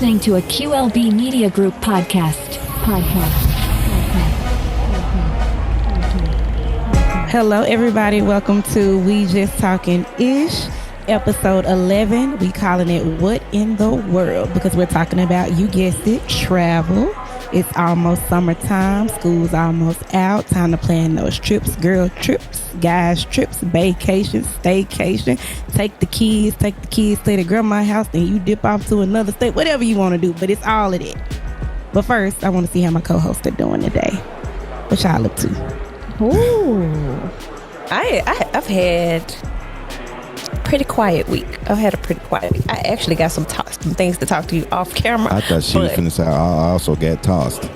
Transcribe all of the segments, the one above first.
listening to a QLB Media Group podcast. Hello, everybody. Welcome to We Just Talking Ish, episode 11. We calling it What in the World? Because we're talking about, you guessed it, travel. It's almost summertime. School's almost out. Time to plan those trips, girl trips, guys trips, vacations, staycation. Take the kids, stay at grandma's house, then you dip off to another state, whatever you want to do. But it's all of it. But first, I want to see how my co-hosts are doing today. What y'all up to? Ooh, I've had a pretty quiet week. I actually got some things to talk to you off camera. I thought she was finna say I also got tossed.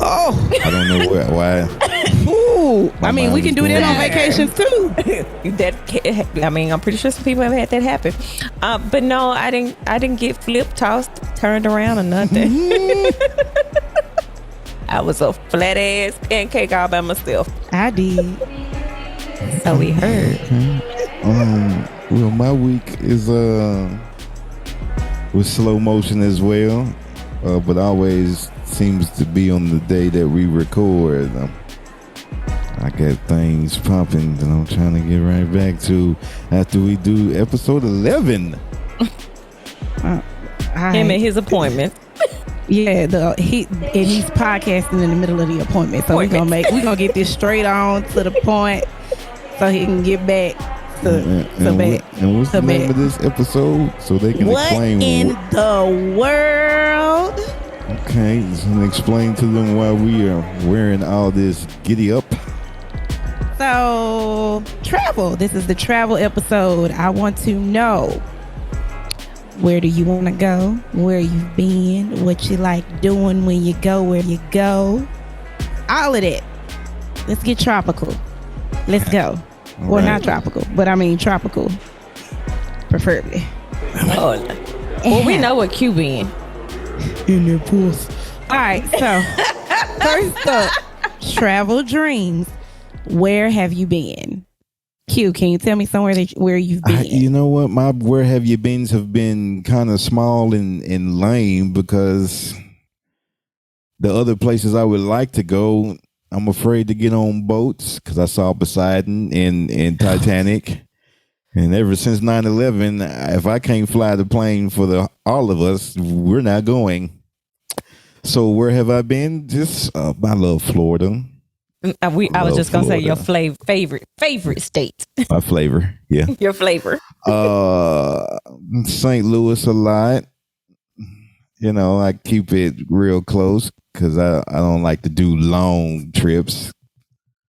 Oh, I don't know why. Ooh, I mean, we can do that on vacations too. I'm pretty sure some people have had that happen. But no, I didn't get flipped, tossed, turned around, or nothing. I was a flat ass pancake all by myself. I did. So we heard. Well, my week is with slow motion as well, but always seems to be on the day that we record. I got things pumping that I'm trying to get right back to after we do episode 11. Him and his appointment. Yeah, he's podcasting in the middle of the appointment, so we're gonna get this straight on to the point, so he can get back to what's the name of this episode, so they can explain what in the world. Okay, so explain to them why we are wearing all this giddy up. So travel. This is the travel episode. I want to know, where do you want to go? Where you've been? What you like doing when you go where you go? All of that. Let's get tropical. Let's go. Well, not tropical, but I mean tropical, preferably. Oh, well, we know what Q been. In their pools. All right, so first up, travel dreams. Where have you been? Q, can you tell me somewhere where you've been? You know what? My where have you beens have been kind of small and lame, because the other places I would like to go, I'm afraid to get on boats, because I saw Poseidon and Titanic. And ever since 9/11, if I can't fly the plane for all of us, we're not going. So where have I been? Just I love Florida. I was just gonna say your favorite state. My flavor, yeah. Your flavor. St. Louis a lot. You know, I keep it real close because I don't like to do long trips.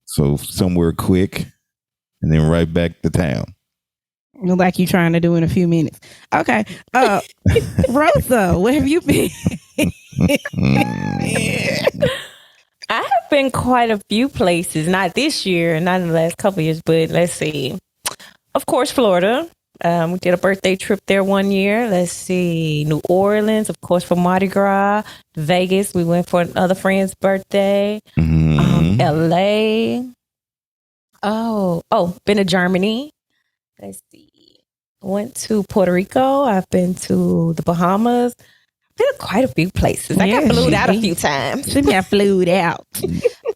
So somewhere quick, and then right back to town. Like you trying to do in a few minutes. Okay. Rosa, where have you been? I have been quite a few places, not this year, not in the last couple of years, but let's see. Of course, Florida. We did a birthday trip there one year. Let's see. New Orleans, of course, for Mardi Gras. Vegas, we went for another friend's birthday. Mm-hmm. LA. Been to Germany. Let's see. Went to Puerto Rico. I've been to the Bahamas. Been to quite a few places. I got flued out a few times. She got flued out.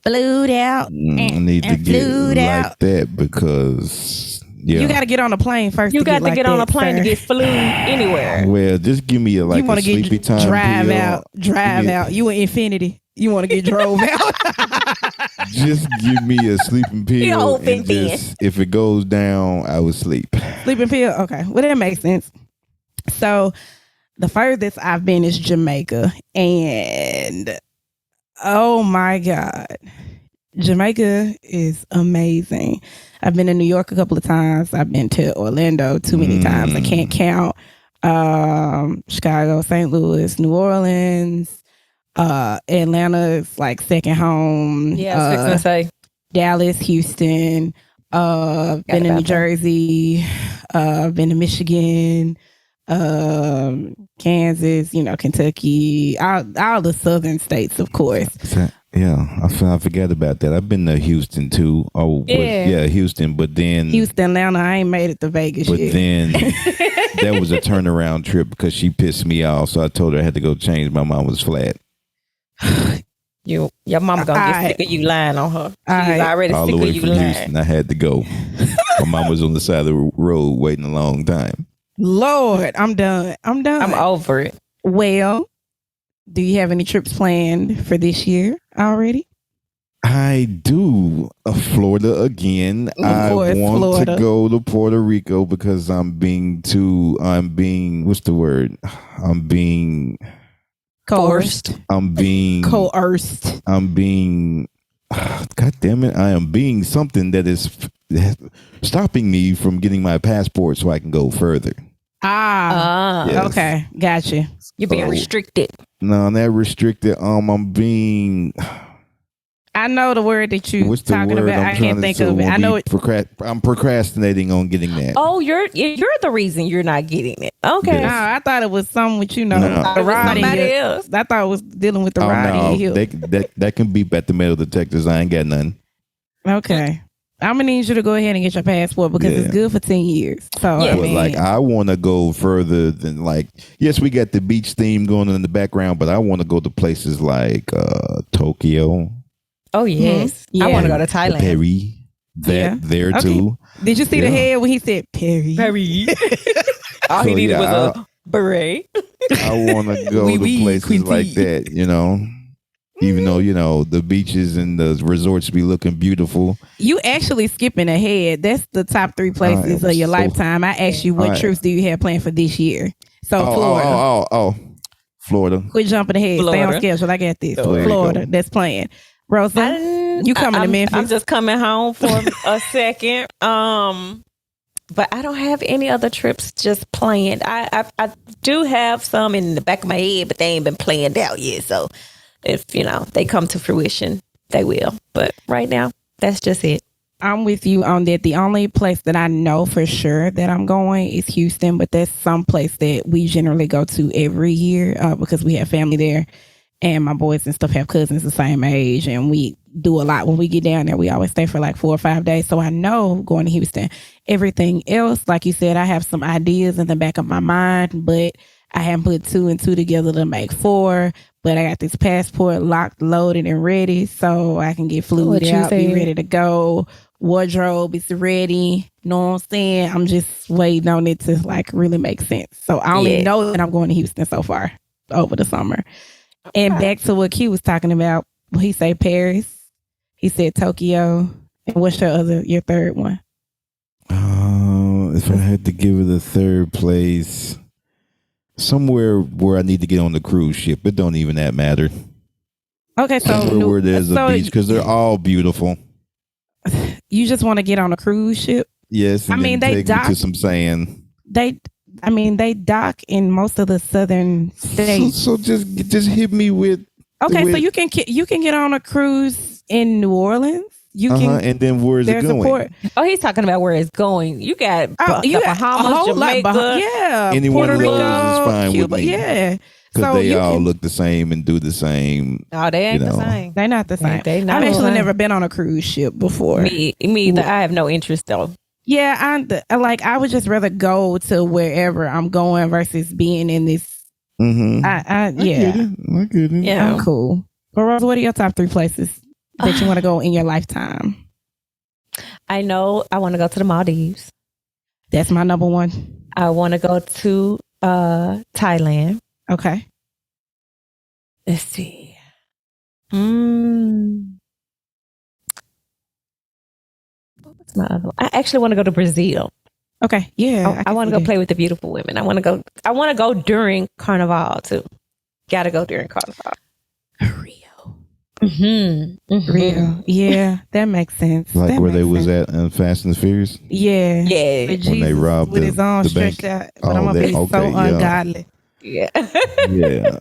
Flued out. I need to get like that, because you got to get on a plane first. You got to get on a plane to get flued anywhere. Well, just give me a sleepy time. Drive out. You an infinity. You want to get drove out. Just give me a sleeping pill. And if it goes down, I will sleep. Sleeping pill? Okay. Well, that makes sense. So the furthest I've been is Jamaica. And oh my God, Jamaica is amazing. I've been to New York a couple of times. I've been to Orlando too many times. I can't count. Chicago, St. Louis, New Orleans. Atlanta is like second home. Yeah, I was going to say. Dallas, Houston. Been to New Jersey. Been to Michigan. Kansas, Kentucky, all the southern states, of course. Yeah, I forgot about that. I've been to Houston too. Oh, Yeah. Houston. But then Houston, Atlanta. I ain't made it to Vegas But yet. then that was a turnaround trip because she pissed me off. So I told her I had to go change. My mom was flat. Your mama gonna get sick of you lying on her. She's already All sick the way of you from lying. Houston, I had to go. My mom was on the side of the road waiting a long time. Lord, I'm done. I'm over it. Well, do you have any trips planned for this year already? I do. Florida again. I want Florida. to go to Puerto Rico because I'm being, what's the word? I'm being Coerced. I'm being coerced. I'm being God damn it, I am being something that is stopping me from getting my passport so I can go further. Yes. Okay, gotcha. You're being restricted. No, not restricted. I'm being. I know the word that you talking about. I can't think of it. I know it. I'm procrastinating on getting that. Oh, you're the reason you're not getting it. Okay. No, I thought it was something with it was somebody else. I thought it was dealing with the rod in your hip. That can beep at the metal detectors. I ain't got none. Okay. I'm gonna need you to go ahead and get your passport because it's good for 10 years. So I want to go further than yes, we got the beach theme going on in the background, but I want to go to places like Tokyo. Oh yes, I want to go to Thailand. Perry, there too. Did you see the head when he said Perry? Perry. All he needed was a beret. I want to go to places like that, Even though, the beaches and the resorts be looking beautiful. You actually skipping ahead. That's the top 3 places of your lifetime. I asked you what trips do you have planned for this year? So Florida. Florida. Quit jumping ahead. Stay on schedule. I got this. Florida. That's planned. Rosa, you coming to Memphis? I'm just coming home for a second. But I don't have any other trips just planned. I do have some in the back of my head, but they ain't been planned out yet. So if, they come to fruition, they will. But right now, that's just it. I'm with you on that. The only place that I know for sure that I'm going is Houston, but that's some place that we generally go to every year because we have family there. And my boys and stuff have cousins the same age. And we do a lot. When we get down there, we always stay for 4 or 5 days. So I know going to Houston. Everything else, like you said, I have some ideas in the back of my mind, but I haven't put 2 and 2 together to make 4. But I got this passport locked, loaded, and ready. So I can get fluid out, be ready to go. Wardrobe is ready. Know what I'm saying? I'm just waiting on it to really make sense. So I only know that I'm going to Houston so far over the summer. And back to what Q was talking about. He said Paris. He said Tokyo. And what's your third one? If I had to give it a third place, somewhere where I need to get on the cruise ship. It don't even that matter. Okay, so somewhere where there's a beach because they're all beautiful. You just want to get on a cruise ship? Yes. And they dock to some sand. They dock in most of the southern states. So just hit me with. Okay, so you can get on a cruise in New Orleans. You can, and then where's it going? Oh, he's talking about where it's going. You got Bahamas, Jamaica, any Puerto one of Rico, those is fine Cuba, with me. Yeah, because they all look the same and do the same. No, they ain't the same. They're not the same. I've actually never been on a cruise ship before. Me either. I have no interest though. Yeah, I would just rather go to wherever I'm going versus being in this. Mm-hmm. I get it. Yeah, I'm cool. But Rose, what are your top 3 places that you want to go in your lifetime? I know I want to go to the Maldives. That's my number 1. I want to go to Thailand. Okay. Let's see. What's my other one? I actually want to go to Brazil. Okay. Yeah. I want to go play with the beautiful women. I want to go during Carnival too. Got to go during Carnival. Rio. Mm-hmm. Rio. Yeah, that makes sense. Like that where they was at in Fast and the Furious? Yeah. Yeah. When they robbed with his arms stretched out. But I'm going to be so ungodly. Yeah. Yeah.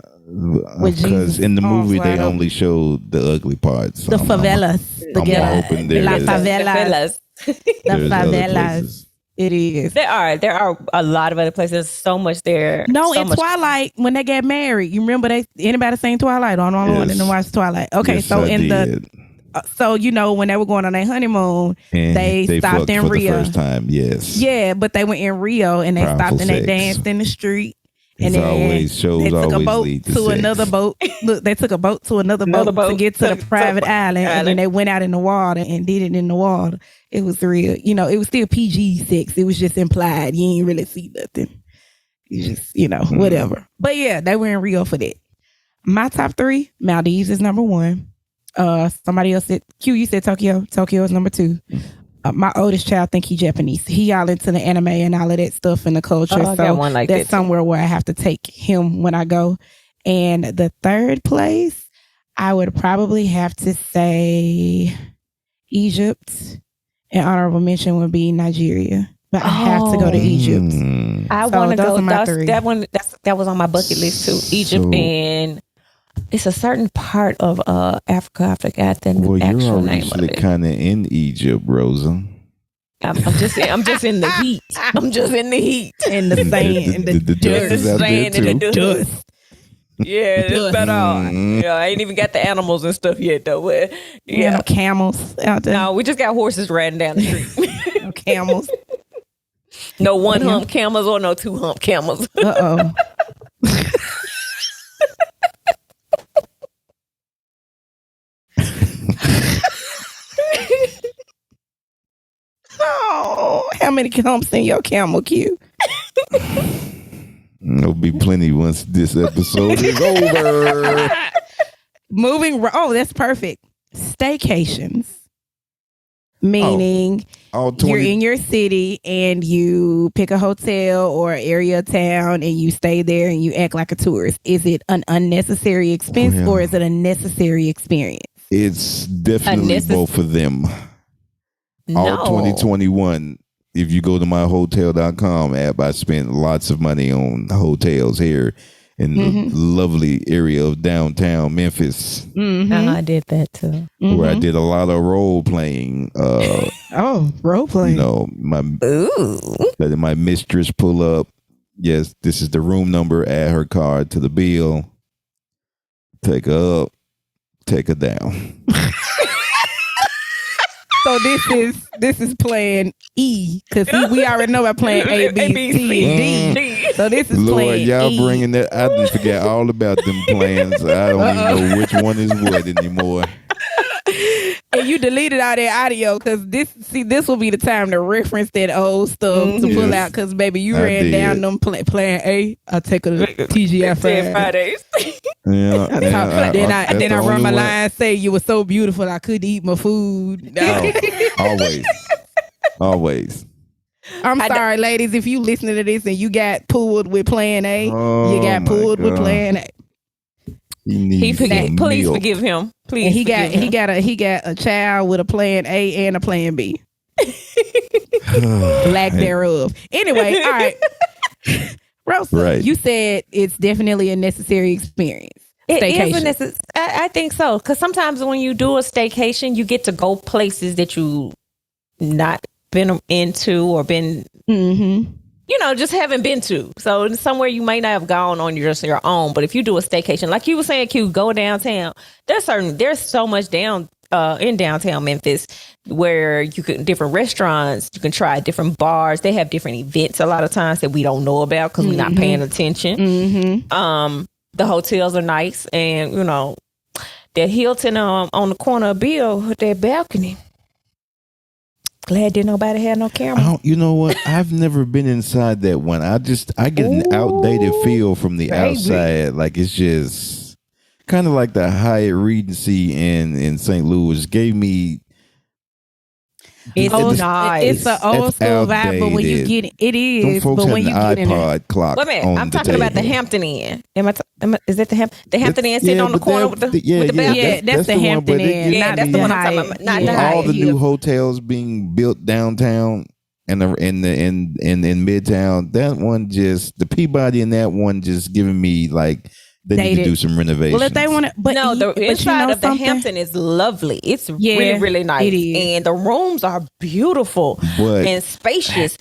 Because in the movie, they only showed the ugly parts. The favelas. I'm hoping La favelas. The favelas. It is. There are a lot of other places. There's so much there. No, so in much. Twilight, when they got married, you remember anybody seen Twilight? I don't want to watch Twilight. Okay, Yes, so I in did. so when they were going on their honeymoon, And they stopped fucked in for Rio. the first time. Yes. Yeah, but they went in Rio and they Powerful stopped and they sex. danced in the street. It's And then always shows they took a always boat lead to to sex. another boat. Look, they took a boat to another boat to get to the private island, and then they went out in the water and did it in the water. It was real, it was still PG sex. It was just implied. You ain't really see nothing. You just, whatever. But yeah, they were in Rio for that. My top 3, Maldives is number 1. Somebody else said Q. You said Tokyo. Tokyo is number 2. My oldest child think he Japanese. He all into the anime and all of that stuff and the culture. I got one like that's that somewhere where I have to take him when I go. And the third place, I would probably have to say Egypt. An honorable mention would be Nigeria. But I have to go to Egypt. I So want to those go. are my 3. That was on my bucket list too. Egypt and it's a certain part of Africa. I forgot the Well, you're actual name of actually it. kind of in Egypt, Rosa. I'm just in the heat. I'm just in the heat. In the sand, in the dust dirt. is out there Sand and the too. dust. Yeah, it's better. Yeah, I ain't even got the animals and stuff yet though. But Yeah, no camels out there. no, we just got horses riding down the street. No camels. No one hump camels or no 2 hump camels. Uh-oh. Oh, how many humps in your camel queue? There'll be plenty once this episode is over. That's perfect. Staycations. Meaning All you're 20 in your city and you pick a hotel or area of town and you stay there and you act like a tourist. Is it an unnecessary expense or is it a necessary experience? It's definitely both of them. All 2021. If you go to my hotel.com app, I spent lots of money on hotels here in the lovely area of downtown Memphis, I did that too. where I did a lot of role playing. Role playing. Letting my mistress pull up. Yes, this is the room number. Add her card to the bill. Take her up. Take her down. So this is playing E because we already know about playing A, B, C, and D. So this is Lord, playing y'all E. bringing that. I didn't forget all about them plans. I don't even know which one is what anymore. And you deleted all that audio because this will be the time to reference that old stuff to pull out because baby, you ran down them playing A. I take a TGI Fridays. Yeah, then I run my line say you were so beautiful I couldn't eat my food. Always. I'm sorry, ladies, if you listening to this and you got pulled with plan A, you got pulled with plan A. Please forgive him. Please. And he got a child with a plan A and a plan B. Lack thereof. Anyway, all right. Rosa, you said it's definitely a necessary experience. It is I think so. Because sometimes when you do a staycation, you get to go places that you not been into or been, just haven't been to. So somewhere you might not have gone on your own. But if you do a staycation, like you were saying, Q, go downtown. There's so much in downtown Memphis where you can different restaurants, you can try different bars. They have different events a lot of times that we don't know about because we're not paying attention. The hotels are nice, and that Hilton on the corner of Bill with that balcony. Glad didn't nobody have no camera. You know what? I've never been inside that one. I get an outdated feel from the outside. Like it's just kind of like the Hyatt Regency in St. Louis gave me. It's nice. It's an old school vibe, but when you get it is. But when you get in iPod clock. Wait a minute, I'm talking about the Hampton Inn. Is it the Hampton Inn sitting on the corner with the balcony? Yeah, that's the Hampton Inn. Yeah, that's the one I'm talking about. Not the Hyatt. All the new hotels being built downtown and in Midtown. That one just the Peabody in that one just giving me like they need to do some renovations. Well, if they want to, but no, the inside of the something? Hampton is lovely. It's really, really nice. It is. And the rooms are beautiful and spacious.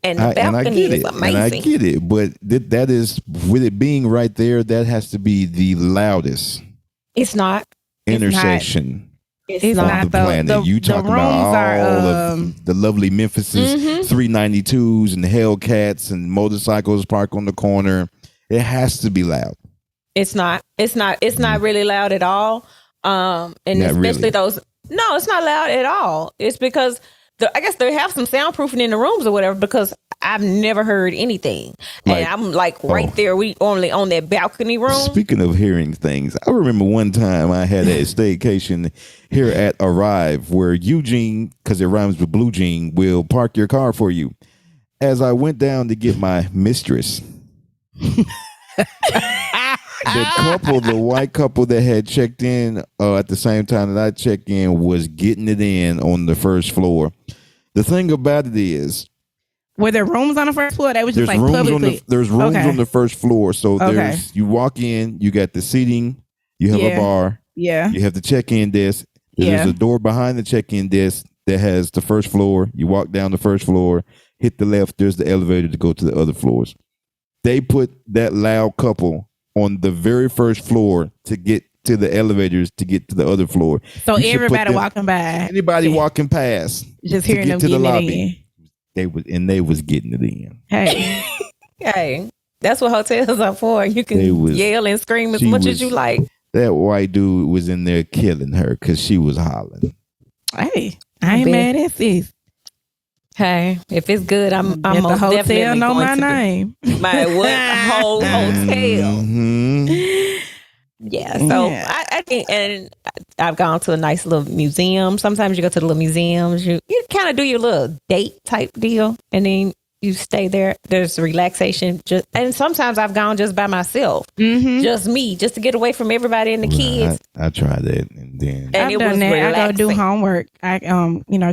And the balcony is amazing. And I get it. But that is, with it being right there, that has to be the loudest. It's not. Intersection. It's not on the planet. You talking about all of the lovely Memphis's 392s and Hellcats and motorcycles parked on the corner. It has to be loud. It's not really loud at all. And not especially really. those. No, it's not loud at all. It's because I guess they have some soundproofing in the rooms or whatever, because I've never heard anything. And I'm like right there. We only on that balcony room. Speaking of hearing things, I remember one time I had a staycation here at Arrive where Eugene, because it rhymes with Blue Jean, will park your car for you. As I went down to get my mistress, the white couple that had checked in at the same time that I checked in was getting it in on the first floor. The thing about it is, were there rooms on the first floor? That was just like publicly. There's rooms on the first floor. So there's, you walk in, you got the seating, you have a bar, you have the check-in desk. There's a door behind the check-in desk that has the first floor. You walk down the first floor, hit the left, there's the elevator to go to the other floors. They put that loud couple on the very first floor to get to the elevators to get to the other floor. So everybody walking by, anybody walking past, just hearing them getting it in. They was getting it in. Hey, hey, that's what hotels are for. You can yell and scream as much as you like. That white dude was in there killing her because she was hollering. Hey, I ain't mad at this. Hey, if it's good, I'm at most the hotel definitely know going my to name. My whole hotel. Mm-hmm. Yeah, so I think, and I've gone to a nice little museum. Sometimes you go to the little museums, you kind of do your little date type deal, and then you stay there. There's relaxation, and sometimes I've gone just by myself, just me, just to get away from everybody and the kids. I tried that, and then I've done that. Relaxing. I go do homework. I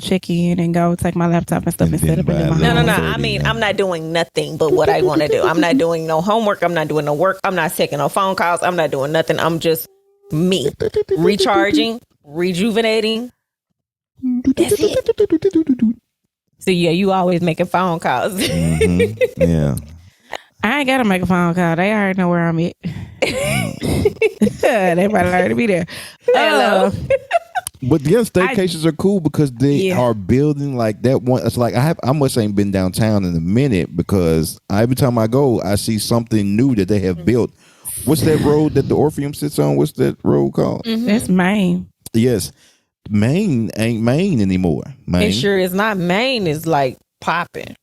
check in and go take my laptop and stuff and set up in my home. No. I mean, I'm not doing nothing but what I want to do. I'm not doing no homework. I'm not doing no work. I'm not taking no phone calls. I'm not doing nothing. I'm just me, recharging, rejuvenating. That's it. So yeah, you always making phone calls. Yeah. I ain't gotta make a phone call. They already know where I'm at. They might already be there. Hello. But yeah, staycations are cool because they are building like that one. It's like I must ain't been downtown in a minute because every time I go, I see something new that they have built. What's that road that the Orpheum sits on? What's that road called? That's Maine. Yes. Maine ain't Maine anymore. Maine. It sure is not. Maine is like popping.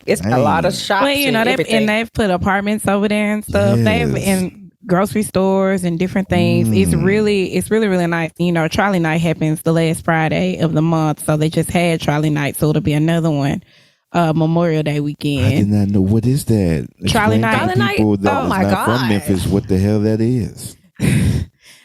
It's a lot of shops. Well, they've put apartments over there and stuff. Yes. They've in grocery stores and different things. It's really nice. Trolley night happens the last Friday of the month, so they just had trolley night, so it'll be another one. Memorial Day weekend. I did not know what is that. Trolley night. People that oh my not God. from Memphis, what the hell that is?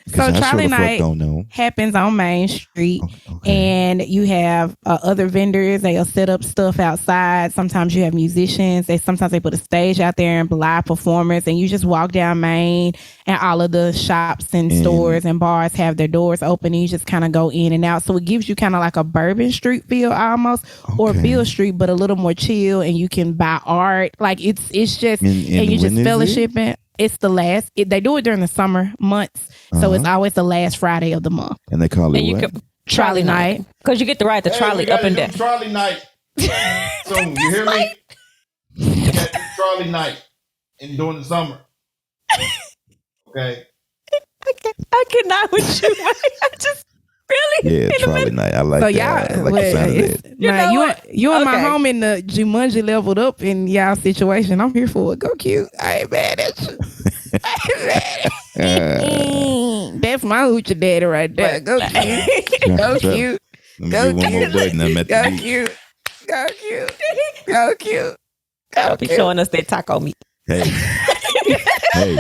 So trolley night happens on Main Street, and you have other vendors. They'll set up stuff outside. Sometimes you have musicians. Sometimes they put a stage out there and live performers, and you just walk down Main, and all of the shops and stores and bars have their doors open, and you just kind of go in and out. So it gives you kind of like a Bourbon Street feel almost, or Beale Street, but a little more chill, and you can buy art. Like it's just, and you just fellowshipping. It's the last. They do it during the summer months, so it's always the last Friday of the month. And they call it what? Trolley night, because you get to ride the trolley up and down. Trolley night. So you hear me? You got the trolley night during the summer. Okay. I cannot with you. I just really. Yeah, trolley night. I like that. I like the sound of that. You and my home in the Jumanji leveled up in y'all situation. I'm here for it. Go cute. I ain't mad at you. That's my hoochie daddy right there. Go cute. Go cute. Go cute. Go cute. Go cute. Go cute. I'll be showing us that taco meat. Hey. Hey.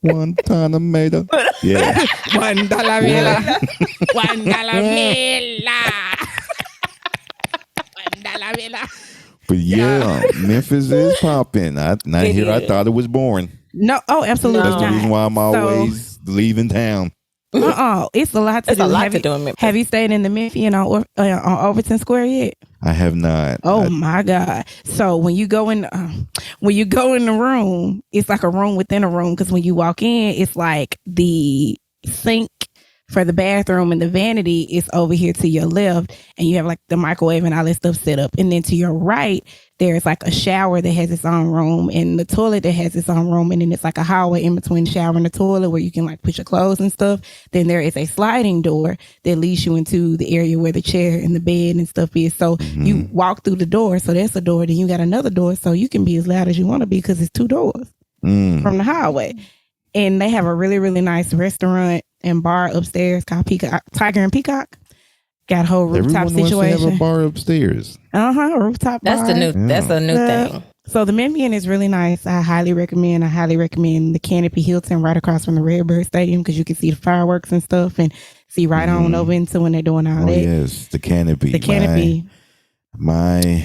One tomato. Yeah. $1 villa. $1 villa. $1 villa. But yeah, Memphis is popping. I thought it was boring. No, oh, absolutely That's the not. reason why I'm always leaving town. It's a lot to do. In Memphis. Have you stayed in the Memphian on Overton Square yet? I have not. Oh my God! So when you go in the room, it's like a room within a room, because when you walk in, it's like the sink for the bathroom and the vanity is over here to your left, and you have like the microwave and all that stuff set up, and then to your right there's like a shower that has its own room and the toilet that has its own room, and then it's like a hallway in between the shower and the toilet where you can like put your clothes and stuff. Then there is a sliding door that leads you into the area where the chair and the bed and stuff is. So you walk through the door, so that's a door, then you got another door, so you can be as loud as you want to be because it's 2 doors from the hallway. And they have a really, really nice restaurant and bar upstairs called Tiger and Peacock. Got a whole rooftop Everyone situation. wants to have a bar upstairs. Rooftop bar. That's a new thing. So the Memphian is really nice. I highly recommend the Canopy Hilton right across from the Redbird Stadium, because you can see the fireworks and stuff and see right on over into when they're doing all that. Yes, the Canopy. The Canopy. My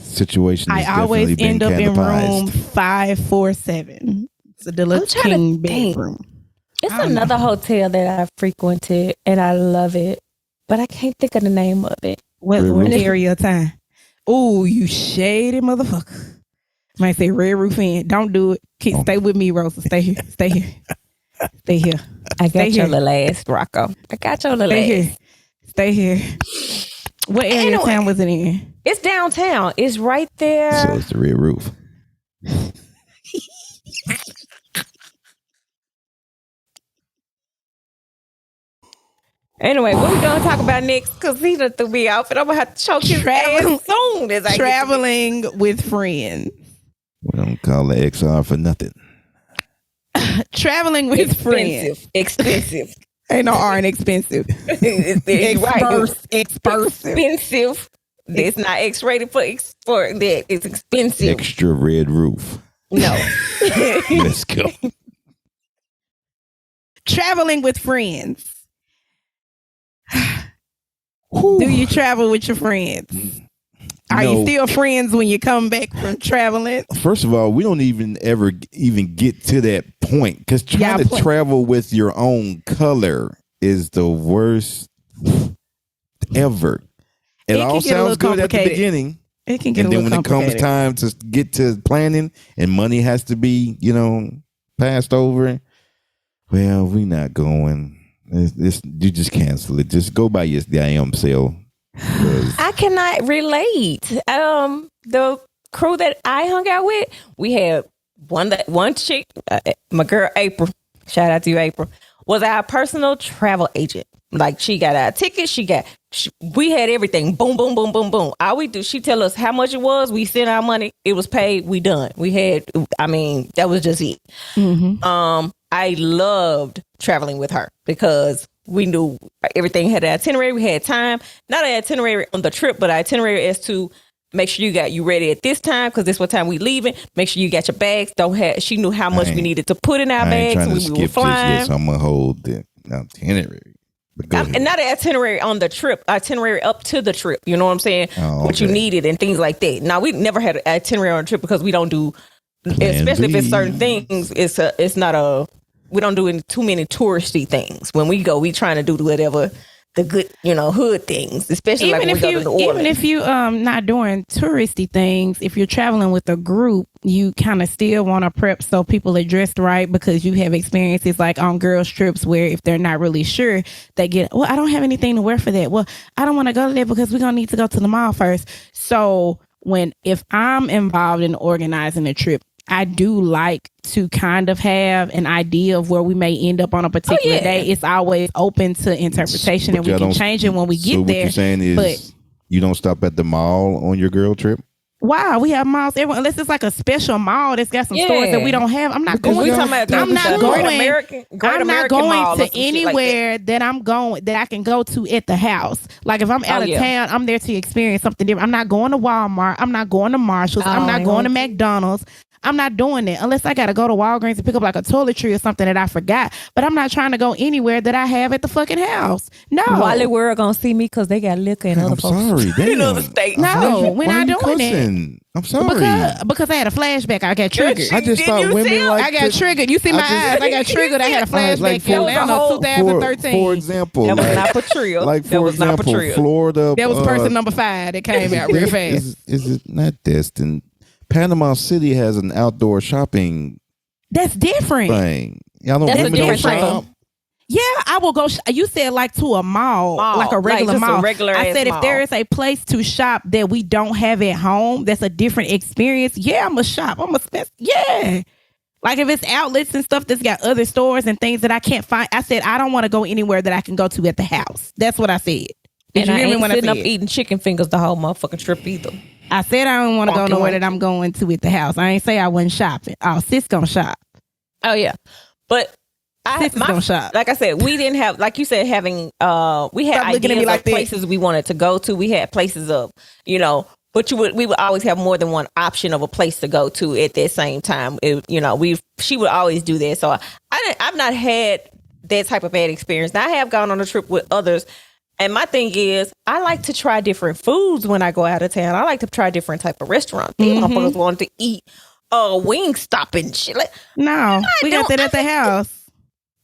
situation is I always definitely end up in room canopized. 547. It's a deluxe king bedroom. It's another hotel that I frequented and I love it, but I can't think of the name of it. What area of time? Oh, you shady motherfucker. Might say Red Roof Inn. Don't do it. Stay with me, Rosa. Stay here. Stay here. Stay here. I got your little ass, Rocco. I got your little ass. Stay here. What area of town was it in? It's downtown. It's right there. So it's the Red Roof. Anyway, what we gonna talk about next? Because he done threw me off, and I'm gonna have to choke his ass soon as I traveling with friends. We don't call the XR for nothing. Traveling with friends. Expensive. Ain't no R in expensive. Expensive. It's not X-rated for that. It's expensive. Extra red roof. No. Let's go. Traveling with friends. Do you travel with your friends? Are you still friends when you come back from traveling? First of all, we don't even get to that point, because trying to travel with your own color is the worst ever. It all sounds good at the beginning. It can get and then when it comes time to get to planning and money has to be, passed over, well, we not going. You just cancel it. Just go by your damn self. I cannot relate. The crew that I hung out with, we had one chick, my girl April. Shout out to you, April. Was our personal travel agent. Like, she got our tickets. We had everything. Boom, boom, boom, boom, boom. All we do, she tell us how much it was. We sent our money. It was paid. We done. That was just it. Mm-hmm. I loved traveling with her because we knew everything had an itinerary. We had time, not an itinerary on the trip, but an itinerary as to make sure you ready at this time, because this what time we leaving. Make sure you got your bags. She knew how much we needed to put in our bags when we were flying. This, I'm gonna hold the itinerary. And not an itinerary on the trip, itinerary up to the trip. You know what I'm saying? What you needed and things like that. Now, we never had an itinerary on a trip because we don't do, especially if it's certain things. We don't do too many touristy things. When we go, we trying to do whatever the good, hood things, especially even like when we go to New Orleans. Even if you not doing touristy things, if you're traveling with a group, you kind of still want to prep so people are dressed right, because you have experiences like on girls' trips where if they're not really sure, they get, well, I don't have anything to wear for that. Well, I don't want to go to that because we're going to need to go to the mall first. So if I'm involved in organizing a trip, I do like to kind of have an idea of where we may end up on a particular day. It's always open to interpretation, and we can change it when we get there. What you're saying is, you don't stop at the mall on your girl trip? Wow, we have malls everywhere. Unless it's like a special mall that's got some stores that we don't have. I'm not going to anywhere that I'm going that I can go to at the house. Like if I'm out of town, I'm there to experience something different. I'm not going to Walmart. I'm not going to Marshalls. I'm not going to McDonald's. I'm not doing it unless I got to go to Walgreens and pick up like a toiletry or something that I forgot. But I'm not trying to go anywhere that I have at the fucking house. No. Wally World gonna see me because they got liquor in other folks. Sorry, damn. in other states. No, we're not doing it. I'm sorry. Because I had a flashback. I got triggered. I just thought women like I got triggered. You see my eyes. I got triggered. I had a flashback. Like That was 2013. For example, that was not Patria. Like for example, Florida. That was person number 5 that came out real fast. Is it not destined? Panama City has an outdoor shopping. That's different. Thing. Y'all know That's women a don't different shop. Yeah, I will go. You said like to a mall, like a regular just a mall. regular I ass said mall. if there is a place to shop that we don't have at home, that's a different experience. Yeah, I'm a shop. I'm a spend. Yeah. Like if it's outlets and stuff that's got other stores and things that I can't find. I said I don't want to go anywhere that I can go to at the house. That's what I said. Did And you I hear me ain't when sitting I up said? eating chicken fingers the whole motherfucking trip either. I said I don't want to go Walking nowhere away. that I'm going to at the house. I ain't say I wasn't shopping. Oh, sis gonna shop. Oh yeah, but Sis is gonna shop. like I said, we didn't have, like you said, having we had Stop looking at me ideas like of that. places we wanted to go to. We had places of, but we would always have more than one option of a place to go to at that same time. She would always do that. So I've not had that type of bad experience. Now I have gone on a trip with others. And my thing is, I like to try different foods when I go out of town. I like to try different type of restaurants. These motherfuckers want to eat Wingstop and shit. Like, No, we got that at the house.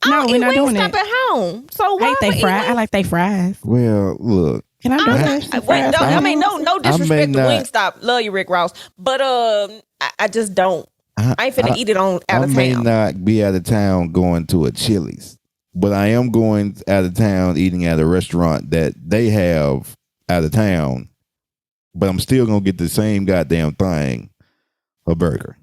No, we're not doing Wingstop it. at home. So I why hate they would I eat fries. I like they fries. Well, look. Can I do that? Wait, no disrespect to not- Wingstop. Love you, Rick Ross. But I just don't. I ain't finna eat it on out of I may town. not be out of town going to a Chili's, but I am going out of town eating at a restaurant that they have out of town. But I'm still gonna get the same goddamn thing, a burger.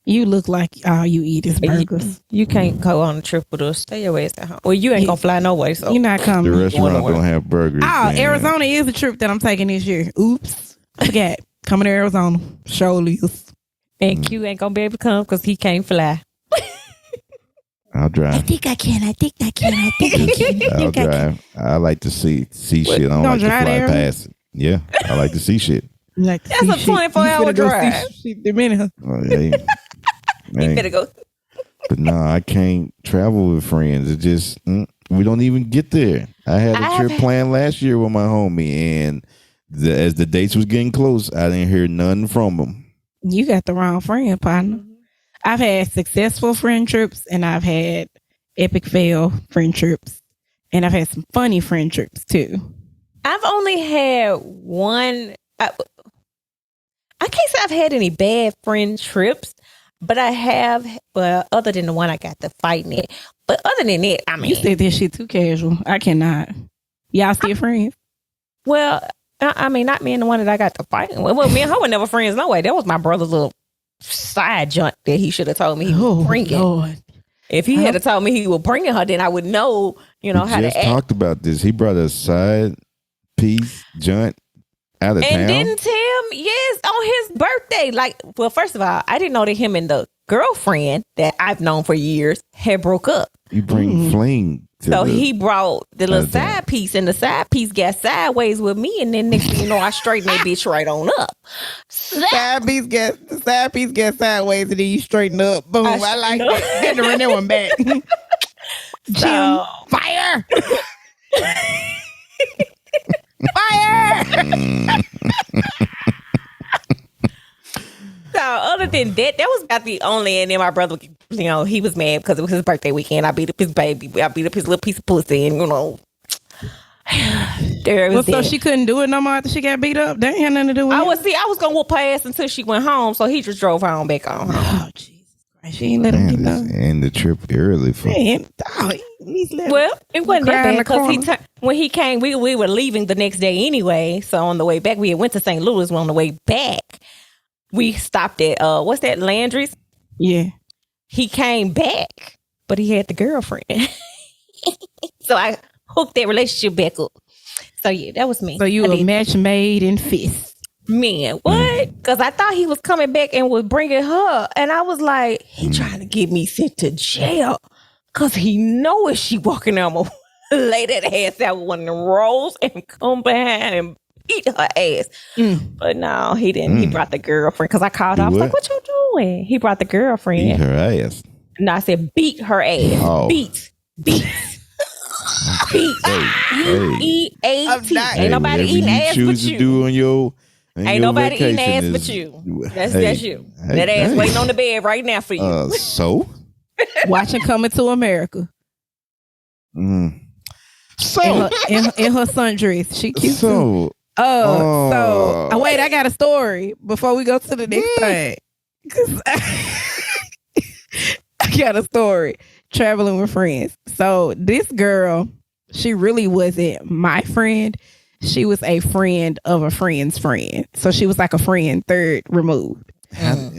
You look like all you eat is burgers. You can't go on a trip with us. Stay your ass at home. Well, you ain't gonna fly no way. So You're not The coming. restaurant don't have burgers. Oh, man. Arizona is the trip that I'm taking this year. Oops. I forgot. Coming to Arizona. Surely is. and Q ain't gonna be able to come because he can't fly. I'll drive. think I can. I think I can. I'll drive. I like to see shit. I don't gonna like to drive fly there? past it. Yeah, I like to see shit. Like That's a 24-hour drive. Oh, yeah. You better go. But no, I can't travel with friends. It just we don't even get there. I had a trip planned last year with my homie, and as the dates was getting close, I didn't hear nothing from them. You got the wrong friend, partner. I've had successful friend trips, and I've had epic fail friend trips, and I've had some funny friend trips too. I've only had one. I can't say I've had any bad friend trips, but I have. Well, other than the one I got to fighting it, but other than that, I mean, You said this shit too casual. I cannot. Y'all still friends? well, I mean, not me and the one that I got to fighting with. Well, me and her were never friends. No way. That was my brother's little side junk that he should have told me he was bringing. Lord. If he had told me he was bringing her, then I would know, how We to just act. talked about this. He brought a side piece joint out of And town. didn't Tim, yes, on his birthday. Like, well, first of all, I didn't know that him and the girlfriend that I've known for years had broke up. You bring fling. To So the, he brought the little Okay. side piece, and the side piece got sideways with me, and then next thing you know, I straightened that bitch right on up. Side piece get sideways, and then you straighten up. Boom. I like that. Had to run that one back. Jim, fire! Fire! So other than that, that was about the only. And then my brother, he was mad because it was his birthday weekend. I beat up his baby. I beat up his little piece of pussy, and there it Well, was. so that. she couldn't do it no more after she got beat up? That ain't had nothing to do with I it. was gonna whoop her ass until she went home. So he just drove her on back on home. Oh, Jesus Christ. She ain't let him get Man, no. and the trip early for Man, oh, he's let Well, it wasn't that Cry in bad the because when he came, we were leaving the next day anyway. So on the way back, we had went to St. Louis. On the way back, we stopped at what's that, Landry's? Yeah. He came back, but he had the girlfriend. So I hooked that relationship back up. So yeah, that was me. So you I a did. match made in fist. Man, what? Because I thought he was coming back and was bringing her. And I was like, he trying to get me sent to jail. Because he know if she walking out, I'm going to lay that ass out with one of the rolls and come behind and beat her ass. But no, he didn't. He brought the girlfriend because I called her. I was like, what you doing? He brought the girlfriend. Beat her ass. No, I said beat her ass. Oh. Beat. Beat. B-E-A-T. Ain't nobody eating ass but you. Do on your, ain't nobody eating ass but you. That's you. That ass waiting on the bed right now for you. So? Watching Coming to America. So in her sundress, she cute too. So wait, I got a story before we go to the next thing. 'Cause I got a story. Traveling with friends. So this girl, she really wasn't my friend. She was a friend of a friend's friend. So she was like a friend third removed.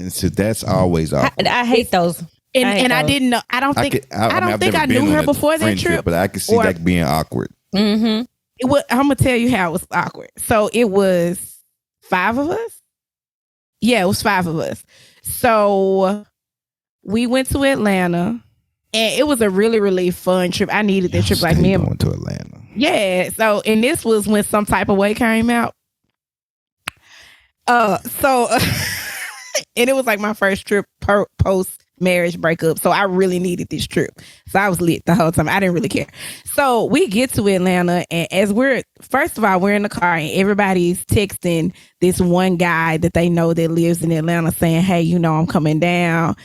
So that's always awkward. I hate those. And I didn't know. I don't think I knew her before that trip. But I could see that being awkward. Mm-hmm. I'm gonna tell you how it was awkward. So it was 5 of us. Yeah, it was 5 of us. So we went to Atlanta, and it was a really, really fun trip. I needed that trip. Like me and going to Atlanta. Yeah. So and this was when Some Type of Way came out. And it was like my first trip post marriage breakup. So I really needed this trip. So I was lit the whole time. I didn't really care. So we get to Atlanta, and as first of all, we're in the car and everybody's texting this one guy that they know that lives in Atlanta saying, hey, I'm coming down.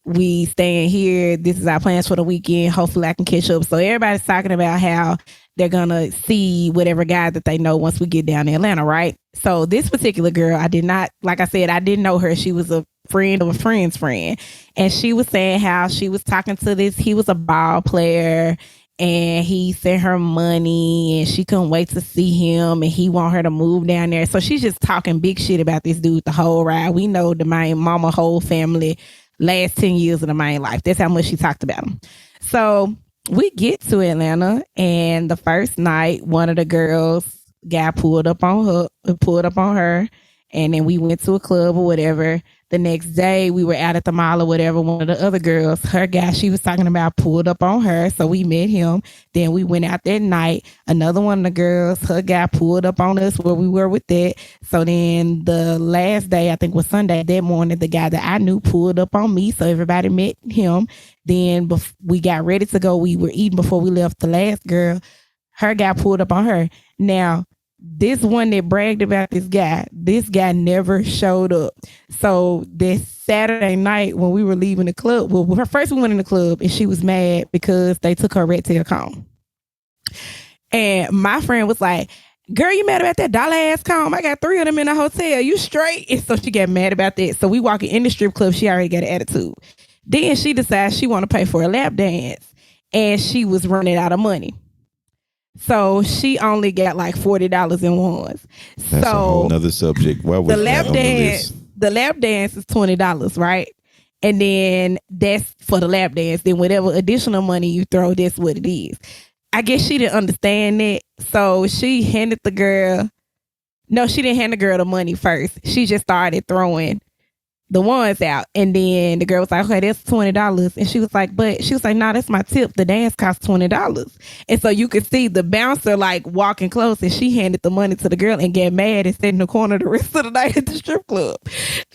We staying here. This is our plans for the weekend. Hopefully I can catch up. So everybody's talking about how they're going to see whatever guy that they know once we get down to Atlanta, right? So this particular girl, I didn't know her. She was a friend of a friend's friend. And she was saying how she was talking to he was a ball player, and he sent her money and she couldn't wait to see him, and he want her to move down there. So she's just talking big shit about this dude the whole ride. We know the main mama, whole family, last 10 years of the main life. That's how much she talked about him. So we get to Atlanta, and the first night, one of the girls got pulled up on her, and then we went to a club or whatever. The next day, we were out at the mall or whatever. One of the other girls, her guy she was talking about, pulled up on her, so we met him. Then we went out that night. Another one of the girls, her guy pulled up on us where we were with that. So then the last day, I think was Sunday, that morning, the guy that I knew pulled up on me, so everybody met him. Then we got ready to go. We were eating before we left. The last girl, her guy pulled up on her. Now, this one that bragged about this guy never showed up. So this Saturday night when we were leaving the club, first we went in the club and she was mad because they took her red tail comb. And my friend was like, girl, you mad about that $1 ass comb? I got 3 of them in the hotel. You straight? And so she got mad about that. So we walking in the strip club. She already got an attitude. Then she decides she want to pay for a lap dance, and she was running out of money. So she only got like $40 in ones. That's a whole nother subject. Why was the lap dance? The lap dance is $20, right? And then that's for the lap dance. Then whatever additional money you throw, that's what it is. I guess she didn't understand that, so she handed the girl. No, she didn't hand the girl the money first. She just started throwing the ones out, and then the girl was like, okay, that's $20. And she was like, nah, that's my tip. The dance costs $20. And so you could see the bouncer like walking close, and she handed the money to the girl and get mad and sat in the corner the rest of the night at the strip club.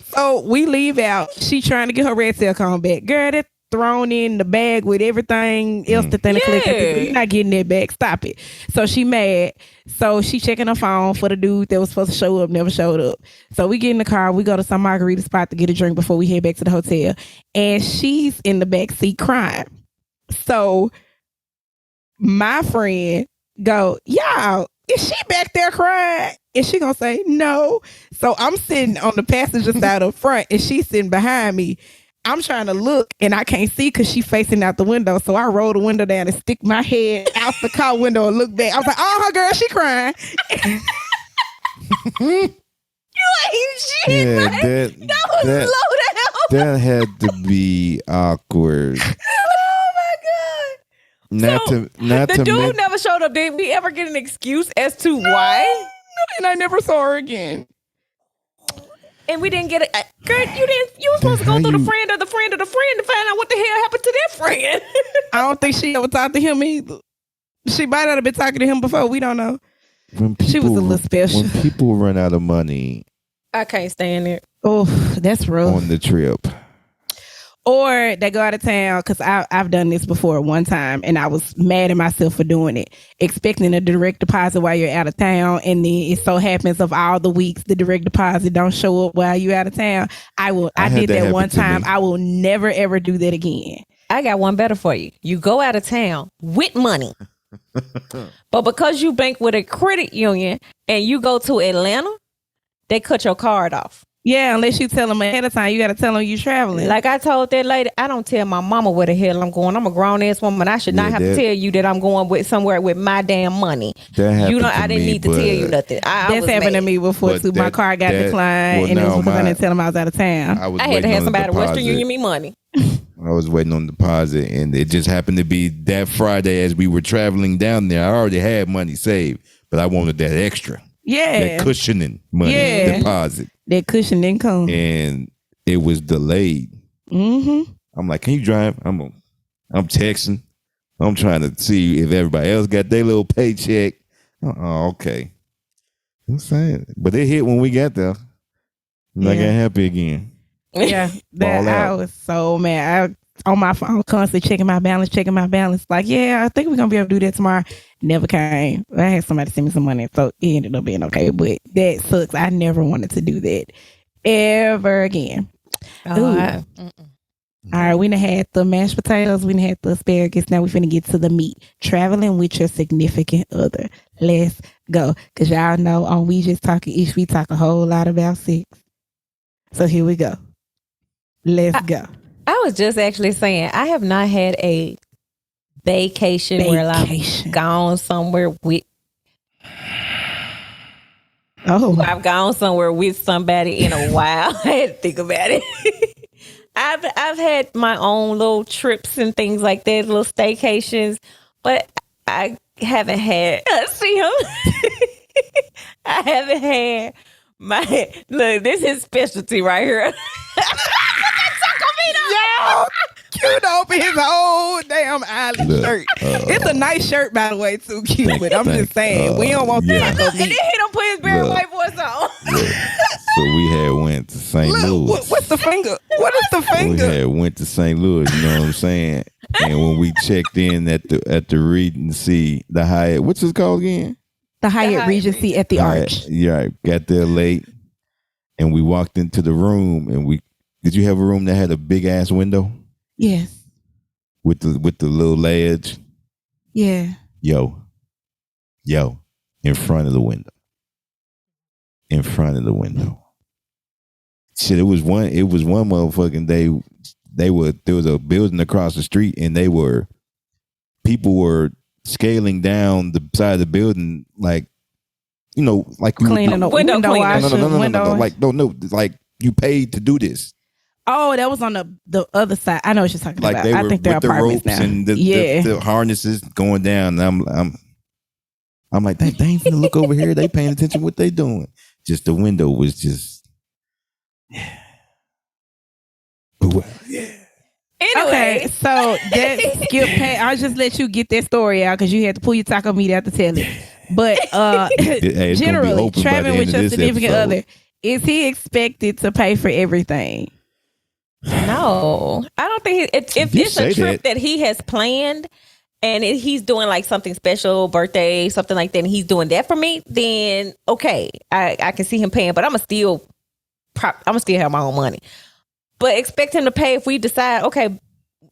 So we leave out. She trying to get her red tail comb back. Girl, that's thrown in the bag with everything else that they collected. You're not getting that back. Stop it. So she mad. So she checking her phone for the dude that was supposed to show up, never showed up. So we get in the car. We go to some margarita spot to get a drink before we head back to the hotel. And she's in the back seat crying. So my friend go, y'all, is she back there crying? And she gonna say no. So I'm sitting on the passenger side up front, and she's sitting behind me. I'm trying to look, and I can't see because she's facing out the window. So I roll the window down and stick my head out the car window and look back. I was like, oh, girl, she crying. You ain't shit. Yeah, that was low down. That had to be awkward. Oh my God. The dude never showed up. Did we ever get an excuse as to why? And I never saw her again. And we didn't get it. Girl, you were supposed to go through the friend of the friend of the friend to find out what the hell happened to that friend. I don't think she ever talked to him either. She might not have been talking to him before. We don't know. when people, She was a little special. When people run out of money I can't stand it. Oh, that's rough. on the trip. Or they go out of town, because I've done this before one time, and I was mad at myself for doing it, expecting a direct deposit while you're out of town, and then it so happens of all the weeks the direct deposit don't show up while you're out of town. I did that one time. I will never ever do that again. I got one better for you. You go out of town with money, but because you bank with a credit union and you go to Atlanta, they cut your card off. Yeah, unless you tell them ahead of time, you got to tell them you're traveling. Like I told that lady, I don't tell my mama where the hell I'm going. I'm a grown ass woman. I should not have to tell you that I'm going with somewhere with my damn money. I didn't need to tell you nothing. That's happened to me before too. My car got declined, and it was because I didn't tell them I was out of town. I had to have somebody at Western Union me money. I was waiting on the deposit, and it just happened to be that Friday as we were traveling down there. I already had money saved, but I wanted that extra. Yeah. That cushioning money deposit. That cushion didn't come. And it was delayed. Mm-hmm. I'm like, can you drive? I'm texting. I'm trying to see if everybody else got their little paycheck. Oh, okay. I'm saying. But it hit when we got there. And I got happy again. Yeah. I was so mad. On my phone, constantly checking my balance. Like, yeah, I think we're going to be able to do that tomorrow. Never came. I had somebody send me some money, so it ended up being okay. But that sucks. I never wanted to do that ever again. All right, we done had the mashed potatoes. We done had the asparagus. Now we finna get to the meat. Traveling with your significant other. Let's go. Because y'all know on We Just Talking Ish, we talk a whole lot about sex. So here we go. Let's go. I was just actually saying, I have not had a vacation where I've gone somewhere with. I've gone somewhere with somebody in a while. I had to think about it. I've had my own little trips and things like that, little staycations, but I haven't had. See him? I haven't had my look. This is specialty right here. Yo, Cute open his whole damn island shirt. It's a nice shirt, by the way, too, Cute. But I'm just saying, we don't want that. And then he don't put his bare white voice on. So we had went to St. Louis. What's the finger? What is the finger? We had went to St. Louis. You know what I'm saying? And when we checked in at the Regency, the Hyatt, what's it called again? The Hyatt Regency at the Arch. Yeah, got there late, and we walked into the room, and did you have a room that had a big ass window? Yes. With the little ledge. Yeah. Yo, in front of the window. In front of the window. Shit, it was one motherfucking day. There was a building across the street, and people were scaling down the side of the building, like, you know, like cleaning up window washing. No, like you paid to do this. Oh, that was on the other side. I know what you're talking about. I think they're with the apartments ropes now. and the harnesses going down. And I'm like, they ain't finna look over here. They paying attention to what they doing. Just the window was just, yeah. Anyway, so that skip pay. I'll just let you get that story out because you had to pull your taco meat out to tell it. But generally, traveling with your significant other, is he expected to pay for everything? No, I don't think if it's a trip that he has planned and he's doing like something special, birthday, something like that, and he's doing that for me, then okay, I can see him paying, but I'm gonna still have my own money. But expect him to pay if we decide, okay,